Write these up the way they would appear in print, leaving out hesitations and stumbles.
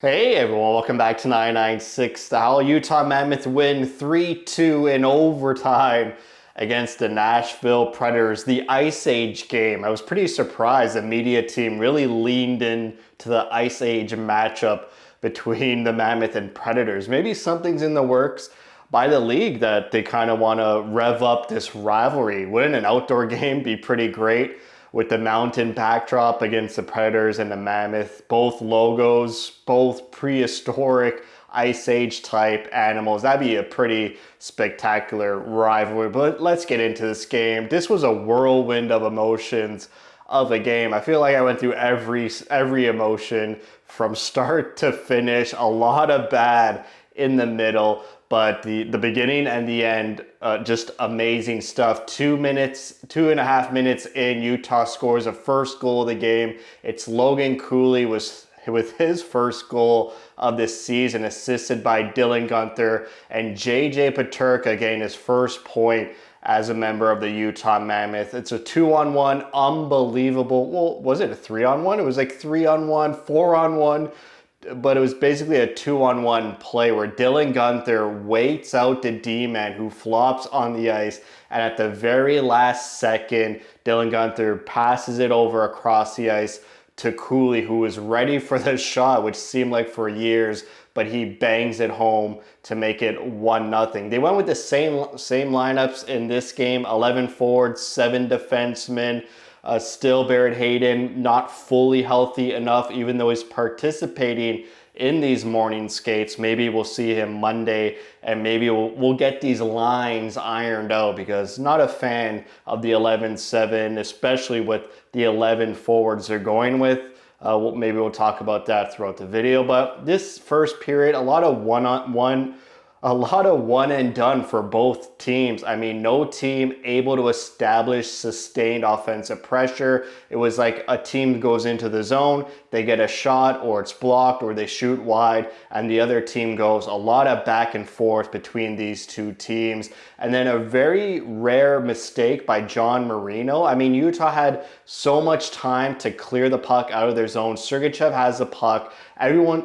Hey everyone, welcome back to 996. The Howl Utah Mammoth win 3-2 in overtime against the Nashville Predators, the Ice Age game. I was pretty surprised the media team really leaned in to the Ice Age matchup between the Mammoth and Predators. Maybe something's in the works by the league that they kind of want to rev up this rivalry. Wouldn't an outdoor game be pretty great? With the mountain backdrop against the Predators and the Mammoth, both logos, both prehistoric Ice Age type animals. That'd be a pretty spectacular rivalry. But let's get into this game. This was a whirlwind of emotions of a game. I feel like I went through every emotion from start to finish. A lot of bad in the middle, but the beginning and the end, just amazing stuff. 2.5 minutes in, Utah scores a first goal of the game. It's Logan Cooley with his first goal of this season, assisted by Dylan Guenther, and JJ Peterka getting his first point as a member of the Utah Mammoth. It's a 2-on-1, unbelievable. Well, was it a 3-on-1? It was like 3-on-1, 4-on-1. But it was basically a 2-on-1 play where Dylan Guenther waits out the D-man who flops on the ice, and at the very last second, Dylan Guenther passes it over across the ice to Cooley, who was ready for the shot, which seemed like for years, but he bangs it home to make it 1-0. They went with the same lineups in this game: 11 forwards, 7 defensemen. Still Barrett Hayden not fully healthy enough, even though he's participating in these morning skates. Maybe we'll see him Monday, and maybe we'll get these lines ironed out, because not a fan of the 11-7, especially with the 11 forwards they're going with. Maybe we'll talk about that throughout the video. But this first period, a lot of one and done for both teams. I mean, no team able to establish sustained offensive pressure. It was like a team goes into the zone, they get a shot, or it's blocked, or they shoot wide, and the other team goes. A lot of back and forth between these two teams. And then a very rare mistake by John Marino. I mean, Utah had so much time to clear the puck out of their zone. Sergachev has the puck.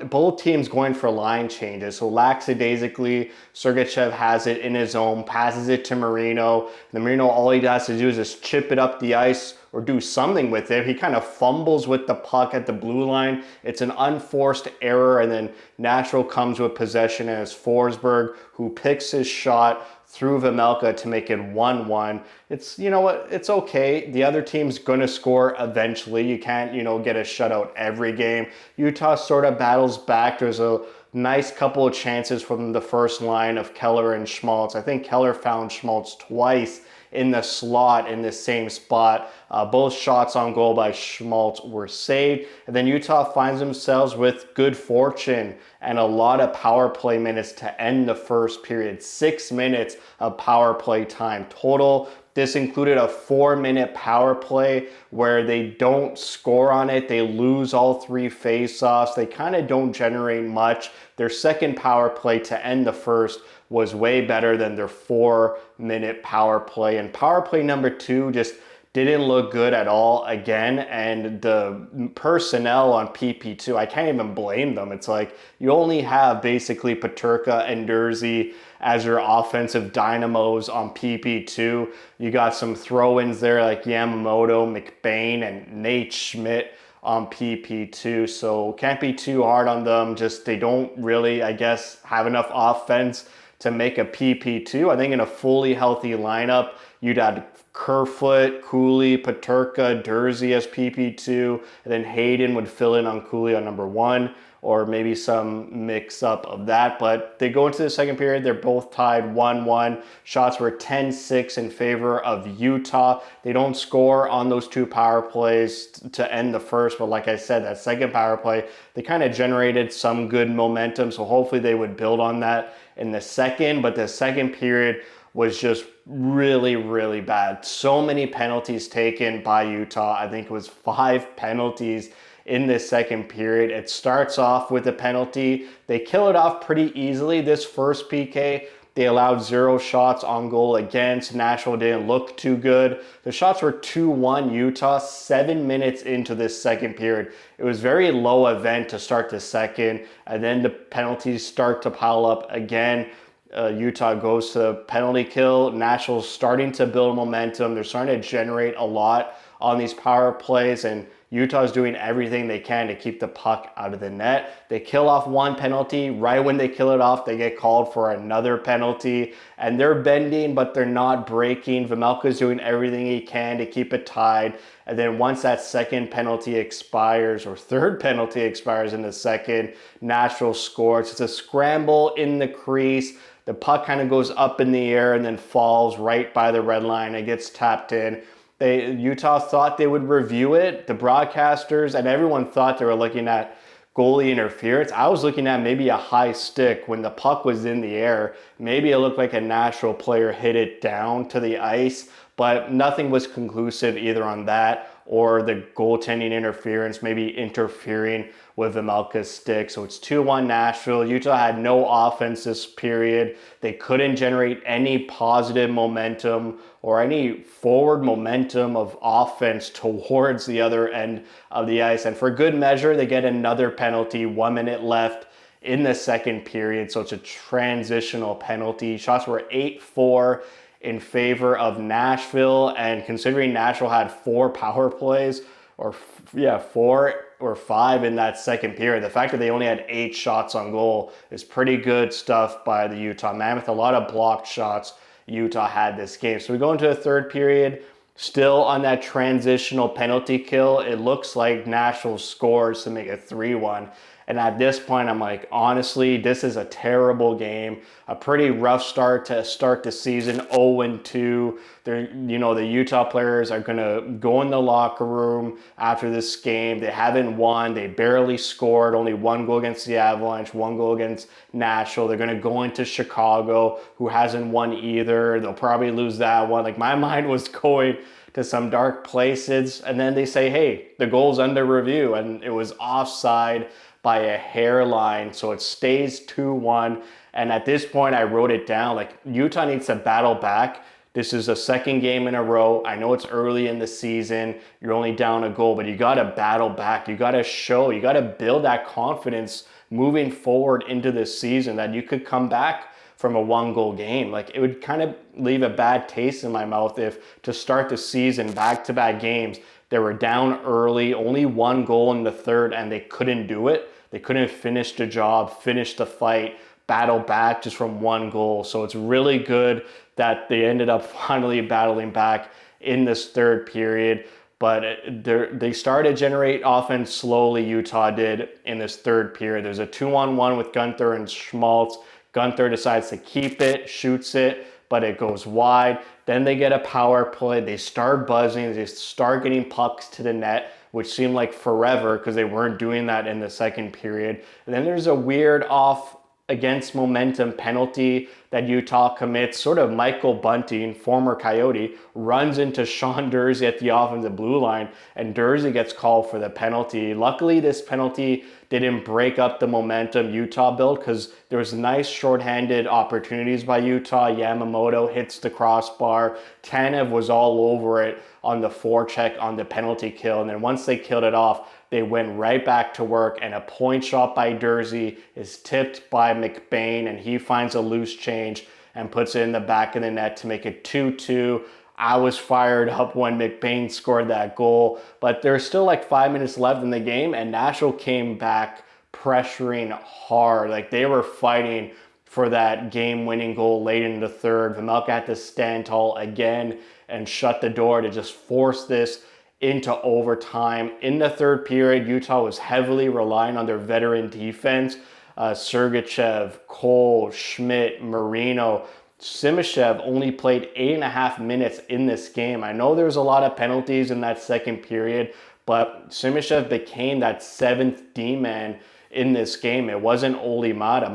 Both teams going for line changes. So lackadaisically, Sergachev has it in his zone, passes it to Marino. And Marino, all he has to do is just chip it up the ice or do something with it. He kind of fumbles with the puck at the blue line. It's an unforced error, and then Nashville comes with possession, and it's Forsberg who picks his shot through Vejmelka to make it 1-1. It's, you know what, it's okay. The other team's gonna score eventually. You can't, get a shutout every game. Utah sort of battles back. There's a nice couple of chances from the first line of Keller and Schmaltz. I think Keller found Schmaltz twice in the slot in the same spot. Both shots on goal by Schmaltz were saved. And then Utah finds themselves with good fortune and a lot of power play minutes to end the first period. 6 minutes of power play time total. This included a 4-minute power play where they don't score on it. They lose all 3 faceoffs. They kind of don't generate much. Their second power play to end the first was way better than their 4-minute power play. And power play number 2 just didn't look good at all again. And the personnel on PP2, I can't even blame them. It's like you only have basically Peterka and Dursey as your offensive dynamos on PP2. You got some throw-ins there like Yamamoto, McBain, and Nate Schmidt on PP2, so can't be too hard on them. Just they don't really, I guess, have enough offense to make a PP2. I think in a fully healthy lineup, you'd add Kerfoot, Cooley, Peterka, Dursey as PP2, and then Hayden would fill in on Cooley on number 1, or maybe some mix up of that. But they go into the second period, they're both tied 1-1. Shots were 10-6 in favor of Utah. They don't score on those 2 power plays to end the first, but like I said, that second power play, they kind of generated some good momentum, so hopefully they would build on that in the second. But the second period was just really, really bad. So many penalties taken by Utah. I think it was 5 penalties in this second period. It starts off with a penalty. They kill it off pretty easily. This first PK, They allowed 0 shots on goal against. Nashville didn't look too good. The shots were 2-1 Utah 7 minutes into this second period. It was very low event to start the second, and then the penalties start to pile up again. Utah goes to penalty kill. Nashville's starting to build momentum. They're starting to generate a lot on these power plays, and Utah's doing everything they can to keep the puck out of the net. They kill off one penalty. Right when they kill it off, they get called for another penalty, and they're bending, but they're not breaking. Vejmelka's doing everything he can to keep it tied. And then once that second penalty expires, or third penalty expires in the second, Nashville scores. It's a scramble in the crease. The puck kind of goes up in the air and then falls right by the red line. It gets tapped in. Utah thought they would review it. The broadcasters and everyone thought they were looking at goalie interference. I was looking at maybe a high stick when the puck was in the air. Maybe it looked like a Nashville player hit it down to the ice, but nothing was conclusive either on that or the goaltending interference, maybe interfering with Vejmelka's stick. So it's 2-1 Nashville. Utah had no offense this period. They couldn't generate any positive momentum or any forward momentum of offense towards the other end of the ice. And for good measure, they get another penalty, 1 minute left in the second period. So it's a transitional penalty. Shots were 8-4 in favor of Nashville, and considering Nashville had 4 power plays, or 4 or 5 in that second period, the fact that they only had 8 shots on goal is pretty good stuff by the Utah Mammoth. A lot of blocked shots Utah had this game. So we go into the third period, still on that transitional penalty kill. It looks like Nashville scores to make it 3-1. And at this point, I'm like, honestly, this is a terrible game. A pretty rough start to start the season, 0-2. The Utah players are going to go in the locker room after this game. They haven't won. They barely scored. Only 1 goal against the Avalanche, 1 goal against Nashville. They're going to go into Chicago, who hasn't won either. They'll probably lose that one. Like, my mind was going to some dark places. And then they say, hey, the goal's under review. And it was offside by a hairline, so it stays 2-1. And at this point, I wrote it down, like, Utah needs to battle back. This is the second game in a row. I know it's early in the season. You're only down a goal, but you got to battle back. You got to build that confidence moving forward into this season that you could come back from a 1-goal game. Like, it would kind of leave a bad taste in my mouth if to start the season, back-to-back games, they were down early, only 1 goal in the third, and they couldn't do it. They couldn't finish the job, finish the fight, battle back just from 1 goal. So it's really good that they ended up finally battling back in this third period. But they started to generate offense slowly, Utah did, in this third period. There's a 2-on-1 with Gunther and Schmaltz. Gunther decides to keep it, shoots it, but it goes wide. Then they get a power play. They start buzzing. They start getting pucks to the net, which seemed like forever because they weren't doing that in the second period. And then there's a weird off against momentum penalty that Utah commits. Sort of Michael Bunting, former Coyote, runs into Sean Durzi at the offensive blue line, and Durzi gets called for the penalty. Luckily, this penalty didn't break up the momentum Utah built because there was nice shorthanded opportunities by Utah. Yamamoto hits the crossbar. Tanev was all over it on the forecheck on the penalty kill. And then once they killed it off, they went right back to work, and a point shot by Durzi is tipped by McBain, and he finds a loose change and puts it in the back of the net to make it 2-2. I was fired up when McBain scored that goal, but there's still like 5 minutes left in the game, and Nashville came back pressuring hard. Like, they were fighting for that game-winning goal late in the third. Vejmelka had to stand tall again and shut the door to just force this into overtime. In the third period, Utah was heavily relying on their veteran defense. Sergachev, Cole, Schmidt, Marino. Simashev only played 8.5 minutes in this game. I know there was a lot of penalties in that second period, but Simashev became that 7th D-man in this game. It wasn't Oli Mata.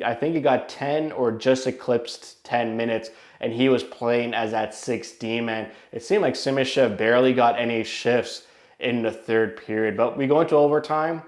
I think he got 10 or just eclipsed 10 minutes, and he was playing as that 6th D-man. It seemed like Simashev barely got any shifts in the third period. But we go into overtime.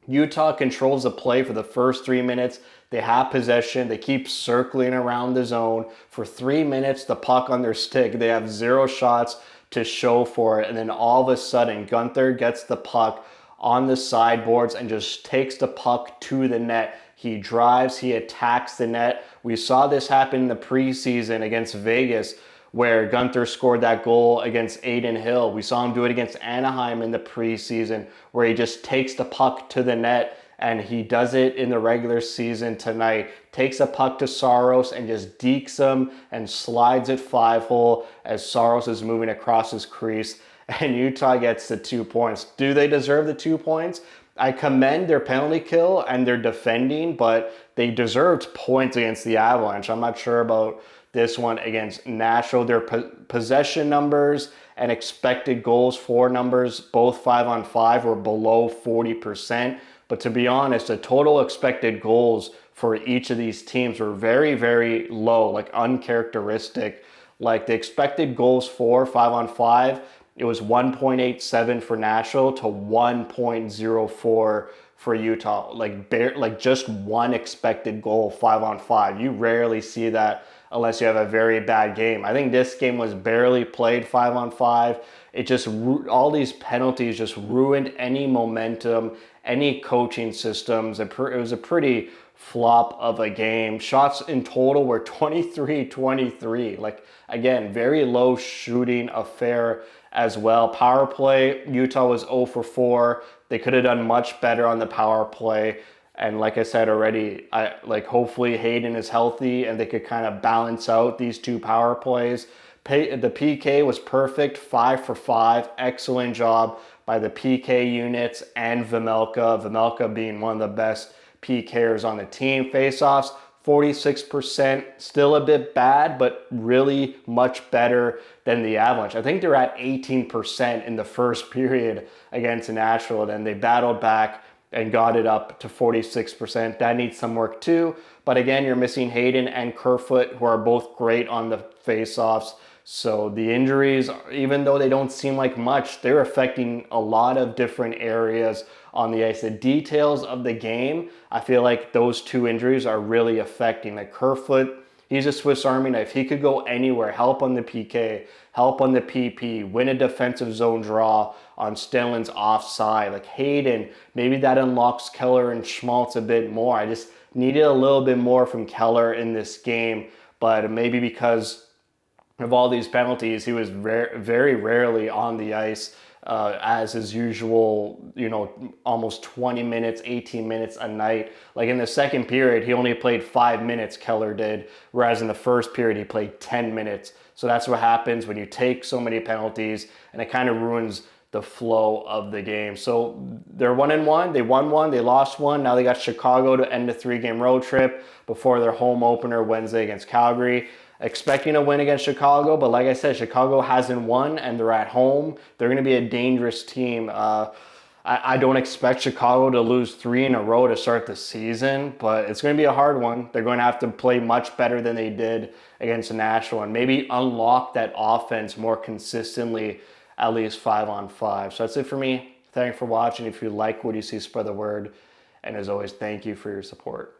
Utah controls the play for the first 3 minutes. They have possession. They keep circling around the zone. For 3 minutes, the puck on their stick. They have zero shots to show for it. And then all of a sudden, Gunther gets the puck on the sideboards and just takes the puck to the net. He drives, he attacks the net. We saw this happen in the preseason against Vegas, where Gunther scored that goal against Adin Hill. We saw him do it against Anaheim in the preseason, where he just takes the puck to the net, and he does it in the regular season tonight. Takes a puck to Saros and just dekes him and slides it 5-hole as Saros is moving across his crease, and Utah gets the 2 points. Do they deserve the 2 points? I commend their penalty kill and their defending, but they deserved points against the Avalanche. I'm not sure about this one against Nashville. Their possession numbers and expected goals for numbers, both 5-on-5, were below 40%. But to be honest, the total expected goals for each of these teams were very, very low, like uncharacteristic. Like the expected goals for 5-on-5, it was 1.87 for Nashville to 1.04 for Utah. Like just one expected goal 5-on-5. You rarely see that unless you have a very bad game. I think this game was barely played 5-on-5. It just, all these penalties just ruined any momentum, any coaching systems. It was a pretty flop of a game. Shots in total were 23-23. Like, again, very low shooting affair as well. Power play, Utah was 0 for 4. They could have done much better on the power play. And like I said already, hopefully Hayden is healthy and they could kind of balance out these 2 power plays. The PK was perfect, 5 for 5. Excellent job by the PK units and Vejmelka. Vejmelka being one of the best PKers on the team. Faceoffs, 46%, still a bit bad, but really much better than the Avalanche. I think they're at 18% in the first period against Nashville, and then they battled back and got it up to 46%. That needs some work too. But again, you're missing Hayden and Kerfoot, who are both great on the faceoffs. So the injuries, even though they don't seem like much, they're affecting a lot of different areas on the ice. The details of the game, I feel like those 2 injuries are really affecting. Like Kerfoot, he's a Swiss Army knife. He could go anywhere, help on the PK, help on the PP, win a defensive zone draw on Stellan's offside. Like Hayden, maybe that unlocks Keller and Schmaltz a bit more. I just needed a little bit more from Keller in this game, but maybe because of all these penalties, he was very rarely on the ice as his usual, almost 20 minutes, 18 minutes a night. Like in the second period, he only played 5 minutes, Keller did, whereas in the first period, he played 10 minutes. So that's what happens when you take so many penalties, and it kind of ruins the flow of the game. So they're 1-1. They won 1, they lost 1. Now they got Chicago to end a 3-game road trip before their home opener Wednesday against Calgary. Expecting a win against Chicago, but like I said, Chicago hasn't won and they're at home. They're going to be a dangerous team. I don't expect Chicago to lose 3 in a row to start the season, but it's going to be a hard one. They're going to have to play much better than they did against Nashville and maybe unlock that offense more consistently, at least 5-on-5. So that's it for me. Thanks for watching. If you like what you see, spread the word. And as always, thank you for your support.